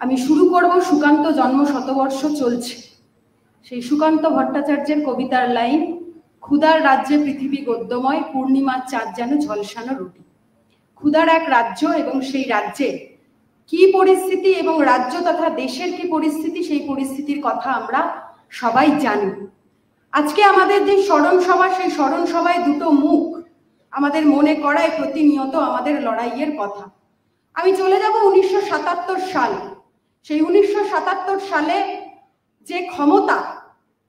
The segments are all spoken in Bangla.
আমি শুরু করব সুকান্ত জন্ম শতবর্ষ চলছে সেই সুকান্ত ভট্টাচার্যের কবিতার লাইন, ক্ষুধার রাজ্যে পৃথিবী গদ্যময়, পূর্ণিমার চাঁদ যেন ঝলসানো রুটি। ক্ষুধার এক রাজ্য এবং সেই রাজ্যে কি পরিস্থিতি এবং রাজ্য তথা দেশের কি পরিস্থিতি, সেই পরিস্থিতির কথা আমরা সবাই জানি। আজকে আমাদের যে স্মরণ সভা, সেই স্মরণ সভায় দুটো মুখ আমাদের মনে করায় প্রতিনিয়ত আমাদের লড়াইয়ের কথা। আমি চলে যাব 1977 সাল। সেই 1977 সালে যে ক্ষমতা,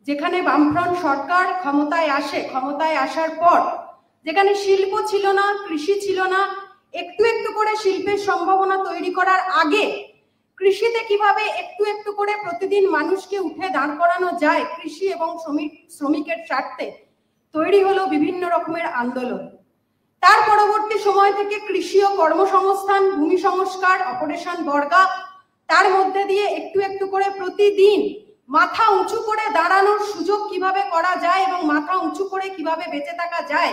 যেখানে বামফ্রন্ট সরকার ক্ষমতায় আসে, ক্ষমতায় আসার পর যেখানে শিল্প ছিল না, কৃষি ছিল না, একটু একটু করে শিল্পের সম্ভাবনা তৈরি করার আগে কৃষিতে কিভাবে একটু একটু করে প্রতিদিন মানুষকে উঠে দাঁড় করানো যায় কৃষি এবং শ্রমিকের স্বার্থে, তৈরি হলো বিভিন্ন রকমের আন্দোলন। তার পরবর্তী সময় থেকে কৃষি ও কর্মসংস্থান, ভূমি সংস্কার, অপারেশন বর্গা, তার মধ্যে দিয়ে একটু একটু করে প্রতিদিন মাথা উঁচু করে দাঁড়ানোর সুযোগ কিভাবে করা যায় এবং মাথা উঁচু করে কিভাবে বেঁচে থাকা যায়,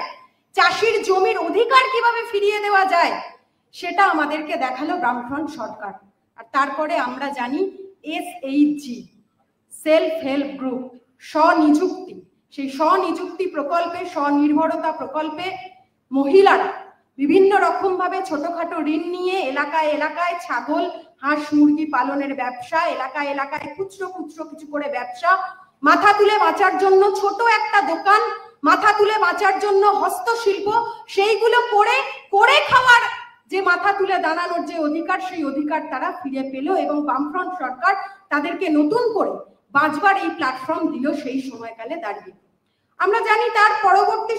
চাষির জমির অধিকার কিভাবে ফিরিয়ে দেওয়া যায়, সেটা আমাদেরকে দেখালো বামফ্রন্ট সরকার। আর তারপরে আমরা জানি SHG, সেলফ হেল্প গ্রুপ, স্বনিযুক্তি। সেই স্বনিযুক্তি প্রকল্পে, স্বনির্ভরতা প্রকল্পে মহিলারা বিভিন্ন রকম ভাবে ছোটখাটো ঋণ নিয়ে এলাকায় এলাকায় ছাগল, হাঁস, মুরগি পালনের ব্যবসা, এলাকায় এলাকায় খুচরো খুচরো কিছু করে ব্যবসা, মাথা তুলে বাঁচার জন্য ছোট একটা দোকান, মাথা তুলে বাঁচার জন্য হস্তশিল্প, সেইগুলো করে খাওয়ার যে মাথা তুলে দাঁড়ানোর যে অধিকার, সেই অধিকার তারা ফিরে পেল এবং বামফ্রন্ট সরকার তাদেরকে নতুন করে বাঁচবার এই প্ল্যাটফর্ম দিল সেই সময়কালে দাঁড়িয়ে। আমরা জানি তার পরবর্তী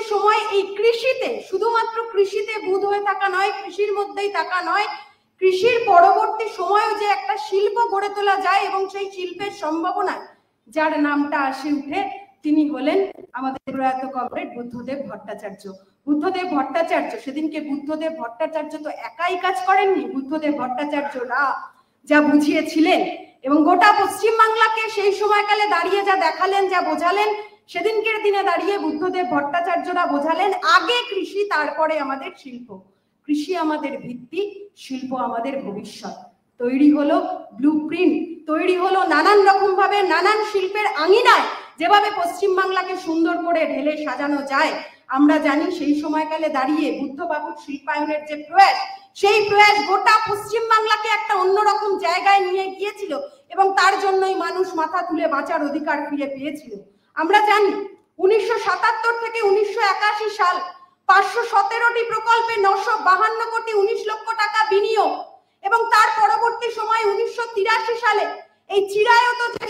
সময় এই কৃষিতে, শুধুমাত্র কৃষিতে বুঁদ হয়ে থাকা নয়, কৃষির মধ্যেই থাকা নয়, কৃষির পরবর্তী সময়ও যে একটা শিল্প গড়ে তোলা যায় এবং সেই শিল্পের সম্ভাবনায় যার নামটা আসে উঠে, তিনি হলেন আমাদের প্রয়াত কমরেড বুদ্ধদেব ভট্টাচার্য। বুদ্ধদেব ভট্টাচার্য, সেদিনকে বুদ্ধদেব ভট্টাচার্য তো একাই কাজ করেননি, বুদ্ধদেব ভট্টাচার্যরা যা বুঝিয়েছিলেন এবং গোটা পশ্চিমবাংলাকে সেই সময়কালে দাঁড়িয়ে যা দেখালেন, যা বোঝালেন, সেদিনকের দিনে দাঁড়িয়ে বুদ্ধদেব ভট্টাচার্যরা বোঝালেন আগে কৃষি, তারপরে আমাদের শিল্প। কৃষি আমাদের ভিত্তি, শিল্প আমাদের ভবিষ্যৎ। তৈরি হলো ব্লুপ্রিন্ট, তৈরি হলো নানান রকম ভাবে নানান শিল্পের আঙিনায় যেভাবে পশ্চিমবাংলাকে সুন্দর করে ঢেলে সাজানো যায়। আমরা জানি সেই সময়কালে দাঁড়িয়ে বুদ্ধবাবুর শিল্পায়নের যে প্রয়াস, সেই প্রয়াস গোটা পশ্চিমবাংলাকে একটা অন্যরকম জায়গায় নিয়ে গিয়েছিল এবং তার জন্যই মানুষ মাথা তুলে বাঁচার অধিকার ফিরে পেয়েছিল। আমরা জানি 1977 থেকে 1981 সাল 517টি প্রকল্পে 952 কোটি 19 লক্ষ টাকা বিনিয়োগ এবং তার পরবর্তী সময় 1983 সালে এই চিরায়ত যে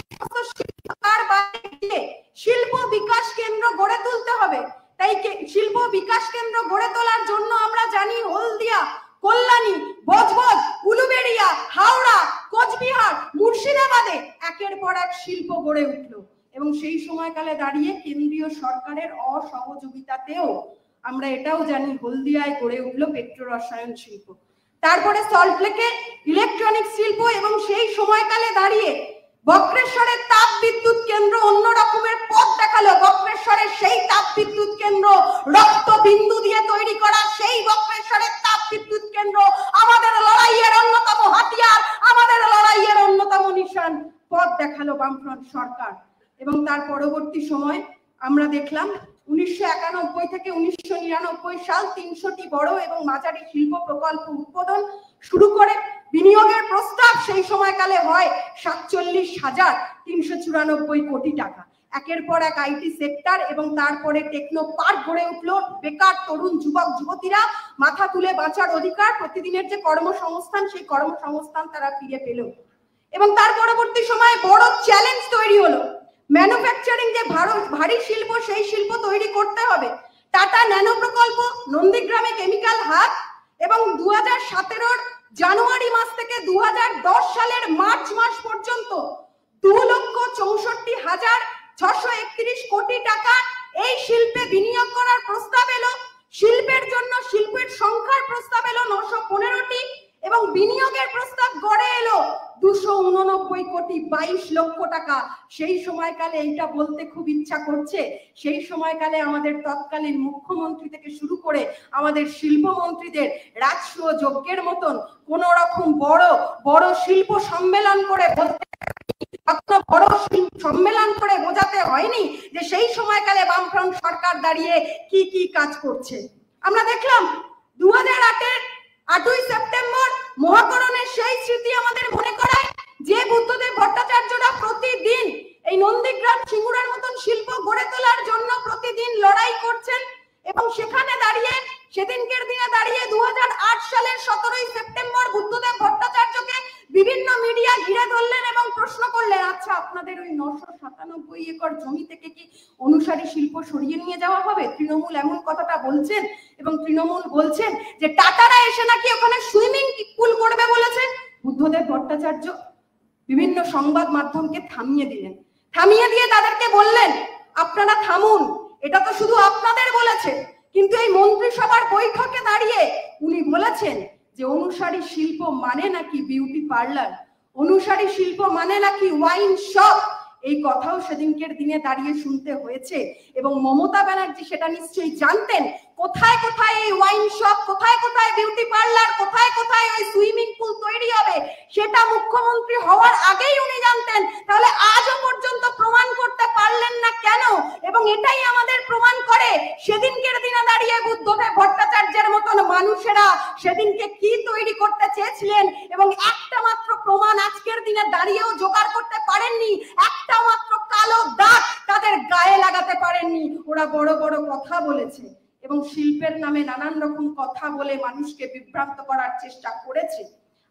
তার বাইরে শিল্প বিকাশ কেন্দ্র গড়ে তুলতে হবে। তাই শিল্প বিকাশ কেন্দ্র গড়ে তোলার জন্য আমরা জানি হলদিয়া, কল্যাণী, বজবজ, উলুবেড়িয়া, হাওড়া, কোচবিহার, মুর্শিদাবাদে একের পর এক শিল্প গড়ে উঠল এবং সেই সময়কালে দাঁড়িয়ে কেন্দ্রীয় সরকারের অসহযোগিতাতেও আমরা এটাও জানি হলদিয়ায় গড়ে উঠল পেট্রো রসায়ন শিল্প। তারপরে সল্টলেকে ইলেকট্রনিক শিল্প এবং সেই সময়কালে দাঁড়িয়ে বক্রেশ্বরের তাপ বিদ্যুৎ কেন্দ্র অন্য রকমের পথ দেখালো। বক্রেশ্বরের সেই তাপ বিদ্যুৎ কেন্দ্র, রক্ত বিন্দু দিয়ে তৈরি করা সেই বক্রেশ্বরের তাপ বিদ্যুৎ কেন্দ্র আমাদের লড়াইয়ের অন্যতম হাতিয়ার, আমাদের লড়াইয়ের অন্যতম নিশান, পথ দেখালো বামফ্রন্ট সরকার। এবং তার পরবর্তী সময় আমরা দেখলাম 1991 থেকে 1999 সাল 300টি বড় এবং মাঝারি শিল্প প্রকল্প উদ্বোধন শুরু করে বিনিয়োগের প্রস্তাব সেই সময়কালে হয় 47,394 কোটি টাকা। একের পর এক আইটি সেক্টর এবং তারপরে টেকনো পার্ক গড়ে উঠলো। বেকার তরুণ যুবক যুবতীরা মাথা তুলে বাঁচার অধিকার, প্রতিদিনের যে কর্মসংস্থান, সেই কর্মসংস্থান তারা ফিরে পেল। এবং তার পরবর্তী সময়ে বড় চ্যালেঞ্জ তৈরি হলো, ম্যানুফ্যাকচারিং যে ভারী শিল্প, সেই শিল্প তৈরি করতে হবে। টাটা ন্যানো প্রকল্প, নন্দীগ্রামে কেমিক্যাল হাব এবং 2017 জানুয়ারি মাস থেকে 2010 সালের মার্চ মাস পর্যন্ত 2,64,631 কোটি টাকা এই শিল্পে বিনিয়োগ করার প্রস্তাব এলো। শিল্পের জন্য শিল্পের সংখ্যার প্রস্তাব এলো 915টি এবং বিনিয়োগের প্রস্তাব গড়ে এলো 289,22,00,000 টাকা। সেই সময়কালে এইটা বলতে খুব ইচ্ছা করছে, সেই সময়কালে আমাদের তৎকালীন মুখ্যমন্ত্রী থেকে শুরু করে আমাদের শিল্পমন্ত্রীদের রাজস্ব যজ্ঞের মতন কোন রকম বড় বড় শিল্প সম্মেলন করে বোঝাতে হয়নি যে সেই সময়কালে বামফ্রন্ট সরকার দাঁড়িয়ে কি কি কাজ করছে। আমরা দেখলাম 2008-এর 8ই সেপ্টেম্বর মহাকরণের সেই স্মৃতি আমাদের মনে করায় যে বুদ্ধদেব ভট্টাচার্যরা প্রতিদিন এই নন্দীগ্রাম সিঙ্গুরের মতন শিল্প গড়ে তোলার জন্য প্রতিদিন লড়াই করছেন, এবং সেখানে দাঁড়িয়ে সেদিনকের দিনে দাঁড়িয়ে 2008 সালের 17ই সেপ্টেম্বর বুদ্ধদেব ভট্টাচার্যকে বিভিন্ন মিডিয়া ঘিরে ধরলেন এবং প্রশ্ন করলেন, আচ্ছা আপনাদের ওই 997 একর জমি থেকে কি অনুসারী শিল্প সরিয়ে নিয়ে যাওয়া হবে? তৃণমূল এমন কথাটা বলছেন, এবং তৃণমূল বলছেন যে টাটারা এসে নাকি ওখানে সুইমিং পুল করবে বলেছে। বুদ্ধদেব ভট্টাচার্য বিভিন্ন সংবাদ মাধ্যমকে থামিয়ে দিলেন, থামিয়ে দিয়ে তাদেরকে বললেন, আপনারা থামুন, এটা তো শুধু আপনাদের বলেছে, কিন্তু এই মন্ত্রিসভার বৈঠকে দাঁড়িয়ে উনি বলেছেন যে অনুসারী শিল্প মানে নাকি বিউটি পার্লার, অনুসারী শিল্প মানে নাকি ওয়াইন শপ। এই কথাও সেদিনকের দিনে দাঁড়িয়ে শুনতে হয়েছে, এবং মমতা ব্যানার্জি সেটা নিশ্চয়ই জানতেন কোথায় কোথায় এই ওয়াইন শপ, কোথায় কোথায় বিউটি পার্লার, কোথায় কোথায় ওই সুইমিং পুল তৈরি হবে, সেটা মুখ্যমন্ত্রী হওয়ার আগেই উনি জানতেন। তাহলে আজও পর্যন্ত প্রমাণ করতে পারলেন না কেন? এবং এটাই আমাদের প্রমাণ করে সেদিনকের দিনে দাঁড়িয়ে বুদ্ধদেব ভট্টাচার্যের মতন মানুষেরা সেদিনকে কি তৈরি করতে চেয়েছিলেন, এবং একটা মাত্র প্রমাণ আজকের দিনে দাঁড়িয়েও জোগাড় করতে পারেননি, একটা মাত্র কালো দাগ তাদের গায়ে লাগাতে পারেননি। ওরা বড় বড় কথা বলেছে এবং শিল্পের নামে নানান রকম কথা বলে মানুষকে বিভ্রান্ত করার চেষ্টা করেছে।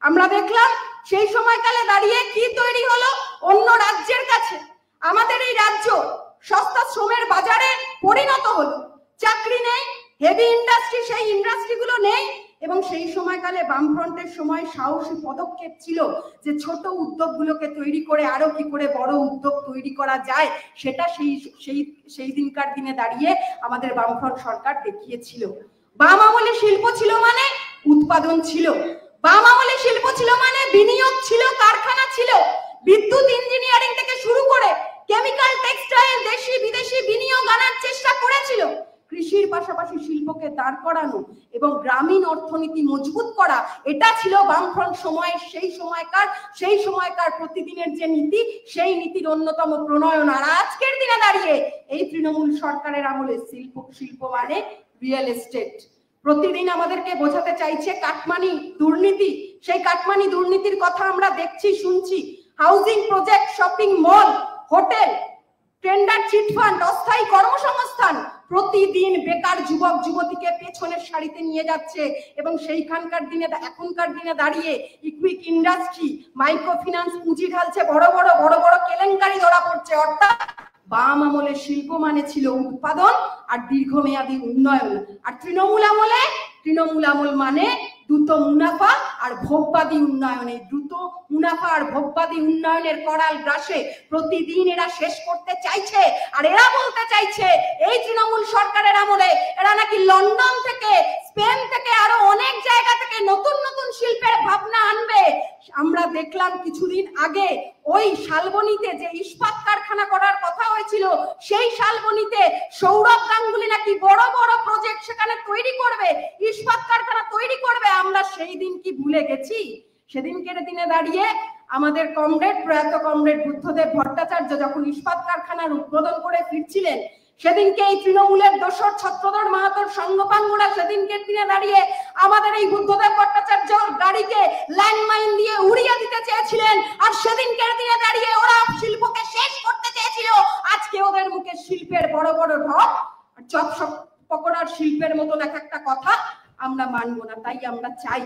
আমরা দেখলাম সেই সময়কালে দাঁড়িয়ে কি তৈরি হলো অন্য রাজ্যের কাছে। আমাদের এই রাজ্য সস্তা শ্রমের বাজারে পরিণত হলো, চাকরি নেই, হেভি ইন্ডাস্ট্রি, সেই ইন্ডাস্ট্রিগুলো নেই। এবং সেই সময়কালে বামফ্রন্টের সময় সাহসী পদক্ষেপ ছিল যে ছোট উদ্যোগগুলোকে তৈরি করে আরো কি করে বড় উদ্যোগ তৈরি করা যায়, সেটা সেই দিনকার দিনে দাঁড়িয়ে আমাদের বামফ্রন্ট সরকার দেখিয়েছিল। বাম আমলে শিল্প ছিল মানে উৎপাদন ছিল, বাম আমলে শিল্প ছিল মানে বিনিয়োগ ছিল, কারখানা ছিল, বিদ্যুৎ ইঞ্জিনিয়ারিং থেকে শুরু করে কেমিক্যাল, টেক্সটাইল, দেশি বিদেশি বিনিয়োগ আনার চেষ্টা করেছিল। কৃষির পাশাপাশি শিল্পকে দাঁড় করানো এবং গ্রামীণ অর্থনীতি মজবুত করা, এটা ছিল বামফ্রন্ট সময়ের সেই সময়কার প্রতিদিনের যে নীতি, সেই নীতির অন্যতম প্রণয়ন। আর আজকের দিনে দাঁড়িয়ে এই তৃণমূল সরকারের আমলে শিল্প মানে রিয়েল এস্টেট। প্রতিদিন আমাদেরকে বোঝাতে চাইছে কাটমানি দুর্নীতি, সেই কাটমানি দুর্নীতির কথা আমরা দেখছি, শুনছি। Housing project, shopping mall, hotel, tender, chit fund, অস্থায়ী কর্মসংস্থান, প্রতিদিন বেকার যুবক যুবতীকে পেছনের সারিতে নিয়ে যাচ্ছে। এবং সেইখানকার দিনে, এখনকার দিনে দাঁড়িয়ে ইকুইক ইন্ডাস্ট্রি, মাইক্রো ফিন্যান্স পুঁজি ঢালছে, বড় বড় কেলেঙ্কারি ধরা পড়ছে। অর্থাৎ বাম আমলে শিল্প মানে ছিল উৎপাদন আর দীর্ঘমেয়াদী উন্নয়ন, আর তৃণমূল আমল মানে দ্রুত মুনাফা আর ভোগবাদী উন্নয়ন। এই দ্রুত মুনাফা আর ভোগবাদী উন্নয়নের করাল গ্রাসে প্রতিদিন এরা শেষ করতে চাইছে। আর এরা বলতে চাইছে এই তৃণমূল সরকারের আমলে এরা নাকি লন্ডন থেকে, স্পেন থেকে, আরো অনেক জায়গা থেকে নতুন নতুন শিল্পের ভাবনা আনবে। আমরা দেখলাম কিছুদিন আগে ওই শালবনীতে যে ইস্পাত কারখানা করার কথা হয়েছিল, সেই শালবনীতে সৌরভ গাঙ্গুলি নাকি বড় বড় প্রজেক্ট সেখানে তৈরি করবে, ইস্পাত কারখানা তৈরি করবে। আমরা সেই দিন কি ভুলে গেছি? সেদিনকের দিনে দাঁড়িয়ে আমাদের প্রয়াত কমরেড বুদ্ধদেব ভট্টাচার্য যখন ইস্পাত কারখানার উদ্বোধন করে ফিরছিলেন, সেদিনকে এই তৃণমূলের দোসর ছত্রধর মাহাতোর সঙ্গপাঙ্গরা সেদিনকের দিনে দাঁড়িয়ে আমাদের এই বুদ্ধদেব ভট্টাচার্য গাড়িকে ল্যান্ডমাইন দিয়ে উড়িয়ে দিতে চেয়েছিলেন। আর সেদিনকের দিনে দাঁড়িয়ে ওরা শিল্পকে শেষ করতে চেয়েছিল। আজকে ওদের মুখে শিল্পের বড় বড় ঢপ, চপ পকোড়ার শিল্পের মতন এক একটা কথা আমরা মানবো না। তাই আমরা চাই,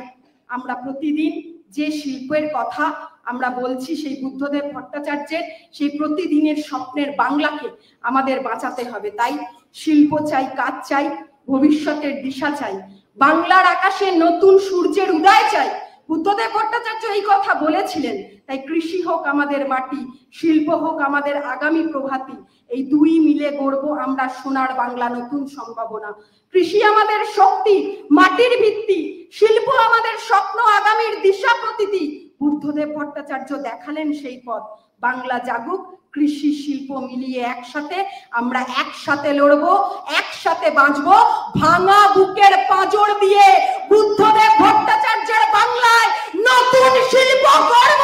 আমরা প্রতিদিন যে শিল্পের কথা আমরা বলছি, সেই বুদ্ধদেব ভট্টাচার্যের সেই প্রতিদিনের স্বপ্নের বাংলাকে আমাদের বাঁচাতে হবে। তাই শিল্প চাই, কাজ চাই, ভবিষ্যতের দিশা চাই, বাংলার আকাশে নতুন সূর্যের উদয় চাই। বুদ্ধদেব ভট্টাচার্য এই কথা বলেছিলেন। তাই কৃষি হোক আমাদের মাটি, শিল্প হোক আমাদের আগামী প্রভাতী, এই দুই মিলে গড়ব আমরা সোনার বাংলা, নতুন সম্ভাবনা। কৃষি আমাদের শক্তি, মাটির ভিত্তি, শিল্প আমাদের স্বপ্ন, আগামীর দিশা প্রতীতি, বুদ্ধদেব ভট্টাচার্য দেখালেন সেই পথ। বাংলা জাগুক, কৃষি শিল্প মিলিয়ে একসাথে আমরা একসাথে লড়বো, একসাথে বাঁচবো। ভাঙা বুকের পাঁজর দিয়ে বুদ্ধদেব ভট্টাচার্যের বাংলায় নতুন শিল্প করব,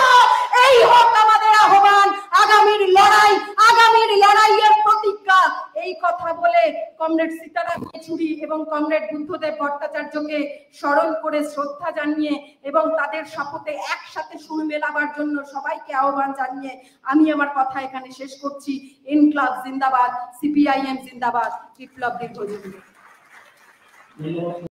এই হোক আমাদের আহ্বান, আগামীর লড়াইয়ের প্রতিজ্ঞা। এই কথা বলে কমরেড সীতারাম ইয়েচুরি এবং কমরেড বুদ্ধদেব ভট্টাচার্যকে স্মরণ করে শ্রদ্ধা জানিয়ে এবং তাদের শপথে একসাথে সুর মেলাবার জন্য সবাইকে আহ্বান জানিয়ে আমি আমার কথা এখানে শেষ করছি। ইনকলাব জিন্দাবাদ, সিপিআইএম জিন্দাবাদ, বিপ্লব দীর্ঘজীবী।